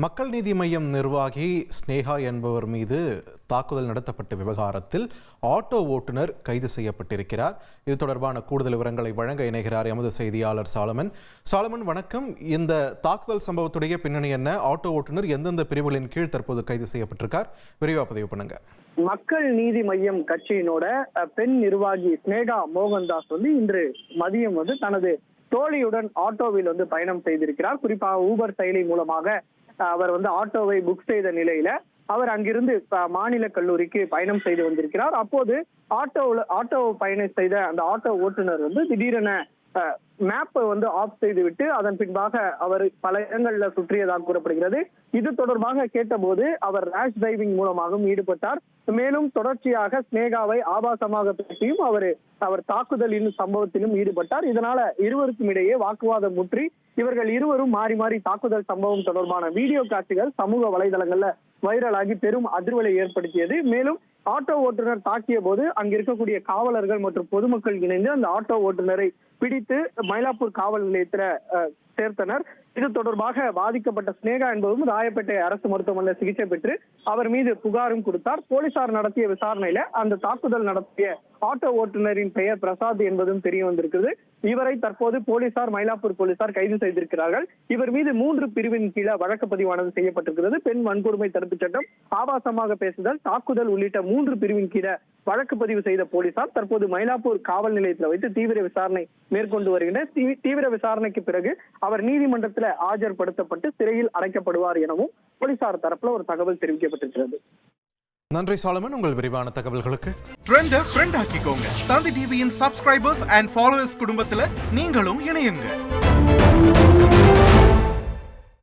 மக்கள் நீதி மய்யம் நிர்வாகி ஸ்னேகா என்பவர் மீது தாக்குதல் நடத்தப்பட்ட விவகாரத்தில் ஆட்டோ ஓட்டுநர் கைது செய்யப்பட்டிருக்கிறார். இது தொடர்பான கூடுதல் விவரங்களை வழங்க இணைகிறார் எமது செய்தியாளர் சாலமன். சாலமன், வணக்கம். இந்த தாக்குதல் சம்பவத்துடைய பின்னணி என்ன? ஆட்டோ ஓட்டுநர் எந்தெந்த பிரிவுகளின் கீழ் தற்போது கைது செய்யப்பட்டிருக்கார்? விரிவாக பதிவு பண்ணுங்க. மக்கள் நீதி மய்யம் கட்சியினோட பெண் நிர்வாகி ஸ்னேகா மோகன்தாஸ் இன்று மதியம் தனது தோழியுடன் ஆட்டோவில் பயணம் செய்திருக்கிறார். குறிப்பாக ஊபர் செயலி மூலமாக அவர் ஆட்டோவை புக் செய்த நிலையில அவர் அங்கிருந்து மாநில கல்லூரிக்கு பயணம் செய்து வந்திருக்கிறார். அப்போது ஆட்டோ பயணம் செய்த அந்த ஆட்டோ ஓட்டுநர் திடீரென மேப்பை ஆஃப் செய்து விட்டு அதன் பின்பாக அவர் பல இடங்கள்ல சுற்றியதாக கூறப்படுகிறது. இது தொடர்பாக கேட்டபோது அவர் ரேஷ் டிரைவிங் மூலமாகவும் ஈடுபட்டார். மேலும் தொடர்ச்சியாக ஸ்னேகாவை ஆபாசமாக பேசியும் அவர் தாக்குதலின் சம்பவத்திலும் ஈடுபட்டார். இதனால இருவருக்கும் இடையே வாக்குவாதம் முற்றி இவர்கள் இருவரும் மாறி மாறி தாக்குதல் சம்பவம் தொடர்பான வீடியோ காட்சிகள் சமூக வலைதளங்கள்ல வைரலாகி பெரும் அதிர்வலை ஏற்படுத்தியது. மேலும் ஆட்டோ ஓட்டுநர் தாக்கிய போது அங்க இருக்கக்கூடிய காவலர்கள் மற்றும் பொதுமக்கள் இணைந்து அந்த ஆட்டோ ஓட்டுநரை பிடித்து மயிலாப்பூர் காவல் நிலையத்துல சேர்த்தனர். இது தொடர்பாக பாதிக்கப்பட்ட ஸ்னேகா என்பதும் ராயப்பேட்டை அரசு மருத்துவமனையில் சிகிச்சை பெற்று அவர் மீது புகாரும் கொடுத்தார். போலீசார் நடத்திய விசாரணையில அந்த தாக்குதல் நடத்திய ஆட்டோ ஓட்டுநரின் பெயர் பிரசாத் என்பதும் தெரிய வந்திருக்கிறது. இவரை தற்போது மயிலாப்பூர் போலீசார் கைது செய்திருக்கிறார்கள். இவர் மீது 3 பிரிவின் கீழே வழக்கு பதிவானது செய்யப்பட்டிருக்கிறது. பெண் வன்கொடுமை தடுப்புச் சட்டம், ஆபாசமாக பேசுதல், தாக்குதல் உள்ளிட்ட 3 பிரிவின் கீழே வழக்கு பதிவு செய்த போலீசார் தற்போது மயிலாப்பூர் காவல் நிலையத்தில் வைத்து தீவிர விசாரணை மேற்கொண்டு வருகின்றனர். தீவிர விசாரணைக்கு பிறகு அவர் நீதிமன்றத்தில் ஆஜர்படுத்தப்பட்டு சிறையில் அடைக்கப்படுவார் எனவும் போலீசார் தரப்புல ஒரு தகவல் தெரிவிக்கப்பட்டிருக்கிறது. நன்றி சாலமன், உங்கள் விரிவான தகவல்களுக்கு. ட்ரெண்ட ஃப்ரெண்ட் ஆக்கிக்கோங்க. தந்தி டிவியின் சப்ஸ்கிரைபர்ஸ் அண்ட் ஃபாலோவர்ஸ் குடும்பத்துல நீங்களும் இணையுங்க.